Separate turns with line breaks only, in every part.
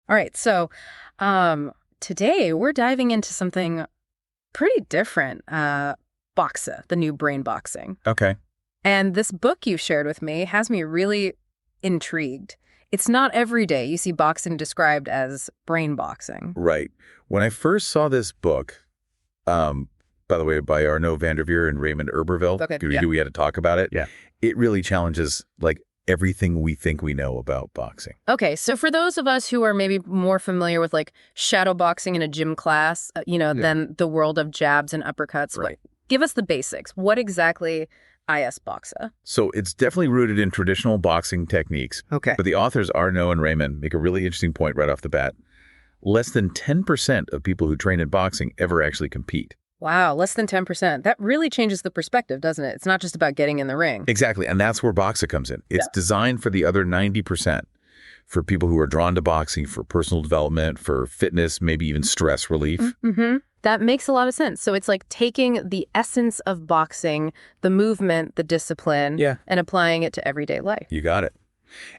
All right, so today we're diving into something pretty different, Boxa, the new brain boxing.
Okay.
And this book you shared with me has me really intrigued. It's not every day you see boxing described as brain boxing.
Right. When I first saw this book, by the way, by Arnaud van der Veer and Raymond Erberville,
Okay,
we
yeah.
knew we had to talk about it.
Yeah.
It really challenges like everything we think we know about boxing.
Okay, so for those of us who are maybe more familiar with like shadow boxing in a gym class, than the world of jabs and uppercuts,
Right.
give us the basics. What exactly is Boxa?
So it's definitely rooted in traditional boxing techniques.
Okay.
But the authors Arnaud and Raymond make a really interesting point right off the bat. Less than 10% of people who train in boxing ever actually compete.
Wow, less than 10%. That really changes the perspective, doesn't it? It's not just about getting in the ring.
Exactly. And that's where Boxa comes in. It's designed for the other 90%, for people who are drawn to boxing, for personal development, for fitness, maybe even stress relief.
Mm-hmm. That makes a lot of sense. So it's like taking the essence of boxing, the movement, the discipline, and applying it to everyday life.
You got it.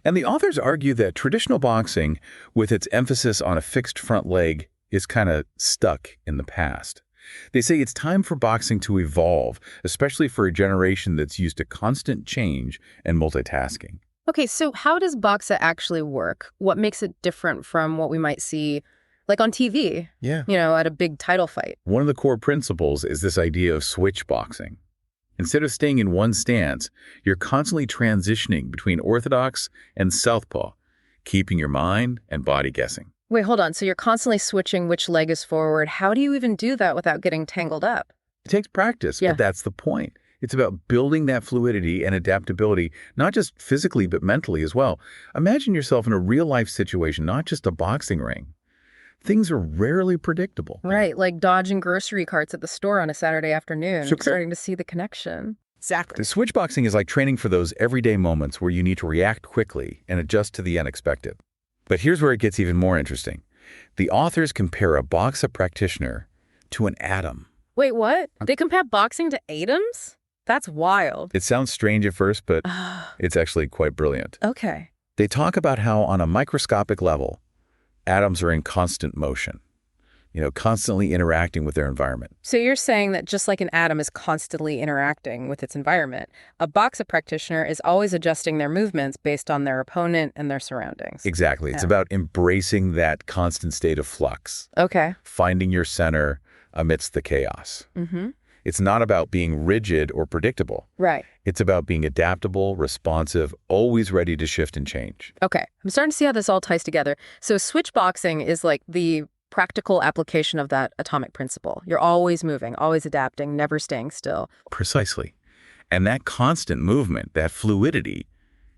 And the authors argue that traditional boxing, with its emphasis on a fixed front leg, is kind of stuck in the past. They say it's time for boxing to evolve, especially for a generation that's used to constant change and multitasking.
Okay, so how does Boxa actually work? What makes it different from what we might see like on TV, at a big title fight?
One of the core principles is this idea of switch boxing. Instead of staying in one stance, you're constantly transitioning between orthodox and southpaw, keeping your mind and body guessing.
Wait, hold on. So you're constantly switching which leg is forward. How do you even do that without getting tangled up?
It takes practice, but that's the point. It's about building that fluidity and adaptability, not just physically, but mentally as well. Imagine yourself in a real-life situation, not just a boxing ring. Things are rarely predictable.
Right, like dodging grocery carts at the store on a Saturday afternoon.
Sure.
Starting to see the connection.
Exactly.
The switch boxing is like training for those everyday moments where you need to react quickly and adjust to the unexpected. But here's where it gets even more interesting. The authors compare a Boxa practitioner to an atom.
Wait, what? They compare boxing to atoms? That's wild.
It sounds strange at first, but it's actually quite brilliant.
Okay.
They talk about how on a microscopic level, atoms are in constant motion, constantly interacting with their environment.
So you're saying that just like an atom is constantly interacting with its environment, a Boxa practitioner is always adjusting their movements based on their opponent and their surroundings.
Exactly. It's about embracing that constant state of flux.
Okay.
Finding your center amidst the chaos.
Mm-hmm.
It's not about being rigid or predictable.
Right.
It's about being adaptable, responsive, always ready to shift and change.
Okay. I'm starting to see how this all ties together. So switch boxing is like the practical application of that atomic principle. You're always moving, always adapting, never staying still.
Precisely. And that constant movement, that fluidity,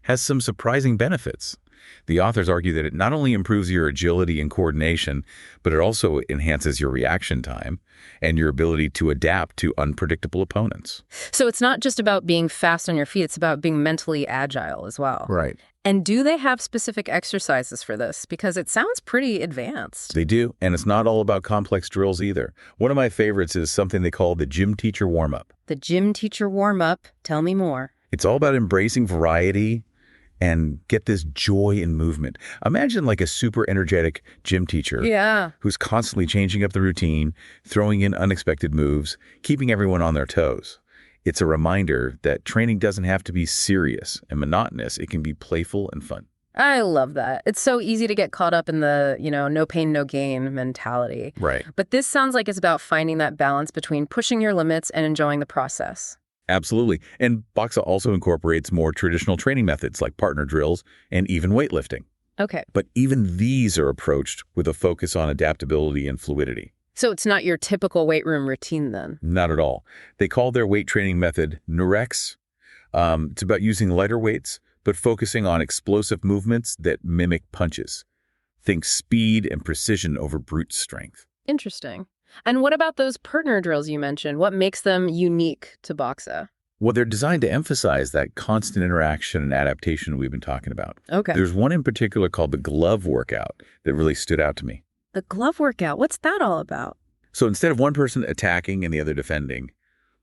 has some surprising benefits. The authors argue that it not only improves your agility and coordination, but it also enhances your reaction time and your ability to adapt to unpredictable opponents.
So it's not just about being fast on your feet, it's about being mentally agile as well.
Right.
And do they have specific exercises for this? Because it sounds pretty advanced.
They do, and it's not all about complex drills either. One of my favorites is something they call the gym teacher warm-up.
The gym teacher warm-up. Tell me more.
It's all about embracing variety and get this joy in movement. Imagine like a super energetic gym teacher who's constantly changing up the routine, throwing in unexpected moves, keeping everyone on their toes. It's a reminder that training doesn't have to be serious and monotonous. It can be playful and fun.
I love that. It's so easy to get caught up in the, no pain, no gain mentality.
Right.
But this sounds like it's about finding that balance between pushing your limits and enjoying the process.
Absolutely. And Boxa also incorporates more traditional training methods like partner drills and even weightlifting.
Okay.
But even these are approached with a focus on adaptability and fluidity.
So it's not your typical weight room routine then?
Not at all. They call their weight training method Nurex. It's about using lighter weights, but focusing on explosive movements that mimic punches. Think speed and precision over brute strength.
Interesting. And what about those partner drills you mentioned? What makes them unique to Boxa?
Well, they're designed to emphasize that constant interaction and adaptation we've been talking about.
Okay.
There's one in particular called the glove workout that really stood out to me.
The glove workout, what's that all about?
So instead of one person attacking and the other defending,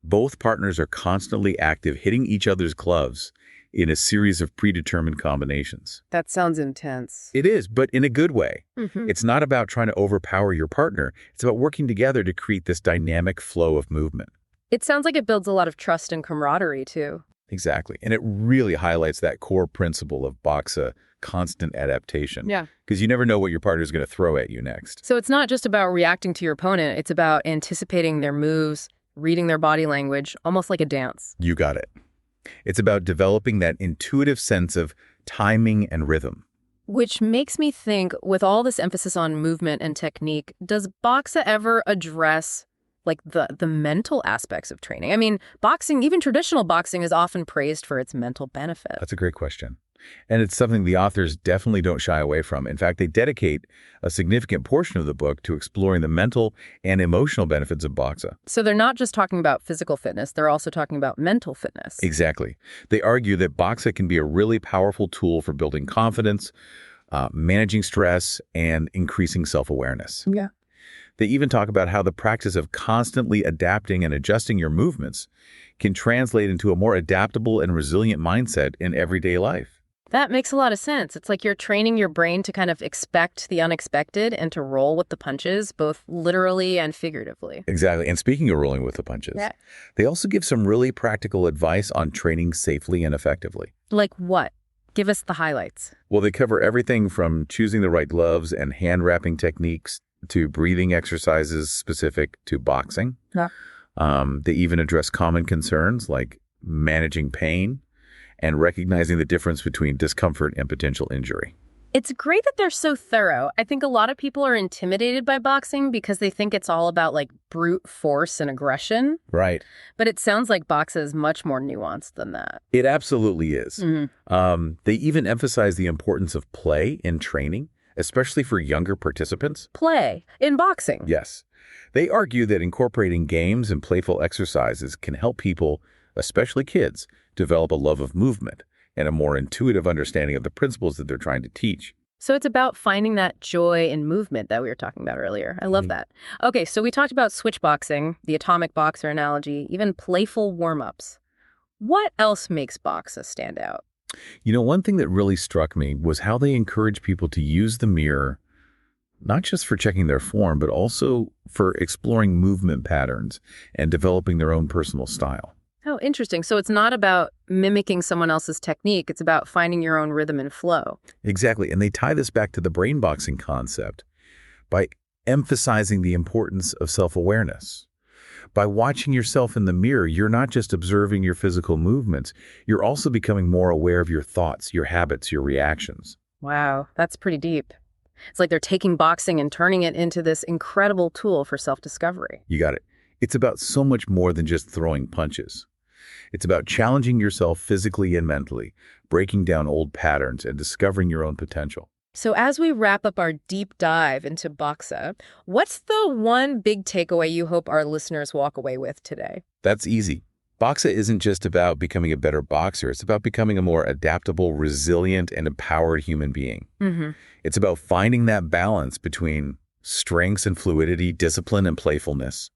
both partners are constantly active, hitting each other's gloves in a series of predetermined combinations.
That sounds intense.
It is, but in a good way.
Mm-hmm.
It's not about trying to overpower your partner. It's about working together to create this dynamic flow of movement.
It sounds like it builds a lot of trust and camaraderie, too.
Exactly. And it really highlights that core principle of Boxa, constant adaptation.
Yeah.
Because you never know what your partner's going to throw at you next.
So it's not just about reacting to your opponent. It's about anticipating their moves, reading their body language, almost like a dance.
You got it. It's about developing that intuitive sense of timing and rhythm.
Which makes me think, with all this emphasis on movement and technique, does Boxa ever address like the mental aspects of training? I mean, boxing, even traditional boxing, is often praised for its mental benefit.
That's a great question. And it's something the authors definitely don't shy away from. In fact, they dedicate a significant portion of the book to exploring the mental and emotional benefits of Boxa.
So they're not just talking about physical fitness, they're also talking about mental fitness.
Exactly. They argue that Boxa can be a really powerful tool for building confidence, managing stress, and increasing self-awareness.
Yeah.
They even talk about how the practice of constantly adapting and adjusting your movements can translate into a more adaptable and resilient mindset in everyday life.
That makes a lot of sense. It's like you're training your brain to kind of expect the unexpected and to roll with the punches, both literally and figuratively.
Exactly. And speaking of rolling with the punches, they also give some really practical advice on training safely and effectively.
Like what? Give us the highlights.
Well, they cover everything from choosing the right gloves and hand wrapping techniques to breathing exercises specific to boxing.
Yeah.
They even address common concerns like managing pain and recognizing the difference between discomfort and potential injury.
It's great that they're so thorough. I think a lot of people are intimidated by boxing because they think it's all about like brute force and aggression.
Right.
But it sounds like Boxa is much more nuanced than that.
It absolutely is.
Mm-hmm.
They even emphasize the importance of play in training, especially for younger participants.
Play in boxing.
Yes. They argue that incorporating games and playful exercises can help people, especially kids, develop a love of movement and a more intuitive understanding of the principles that they're trying to teach.
So it's about finding that joy in movement that we were talking about earlier. I love that. Okay, so we talked about switch boxing, the atomic boxer analogy, even playful warm-ups. What else makes Boxa stand out?
You know, one thing that really struck me was how they encourage people to use the mirror, not just for checking their form, but also for exploring movement patterns and developing their own personal style.
Oh, interesting. So it's not about mimicking someone else's technique. It's about finding your own rhythm and flow.
Exactly. And they tie this back to the brain boxing concept by emphasizing the importance of self-awareness. By watching yourself in the mirror, you're not just observing your physical movements, you're also becoming more aware of your thoughts, your habits, your reactions.
Wow, that's pretty deep. It's like they're taking boxing and turning it into this incredible tool for self-discovery.
You got it. It's about so much more than just throwing punches. It's about challenging yourself physically and mentally, breaking down old patterns and discovering your own potential.
So as we wrap up our deep dive into Boxa, what's the one big takeaway you hope our listeners walk away with today?
That's easy. Boxa isn't just about becoming a better boxer. It's about becoming a more adaptable, resilient, and empowered human being.
Mm-hmm.
It's about finding that balance between strengths and fluidity, discipline and playfulness,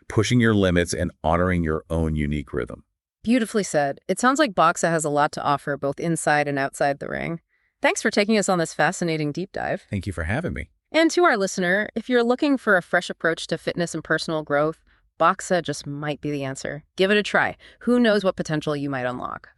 pushing your limits and honoring your own unique rhythm.
Beautifully said. It sounds like Boxa has a lot to offer both inside and outside the ring. Thanks for taking us on this fascinating deep dive.
Thank you for having me.
And to our listener, if you're looking for a fresh approach to fitness and personal growth, Boxa just might be the answer. Give it a try. Who knows what potential you might unlock.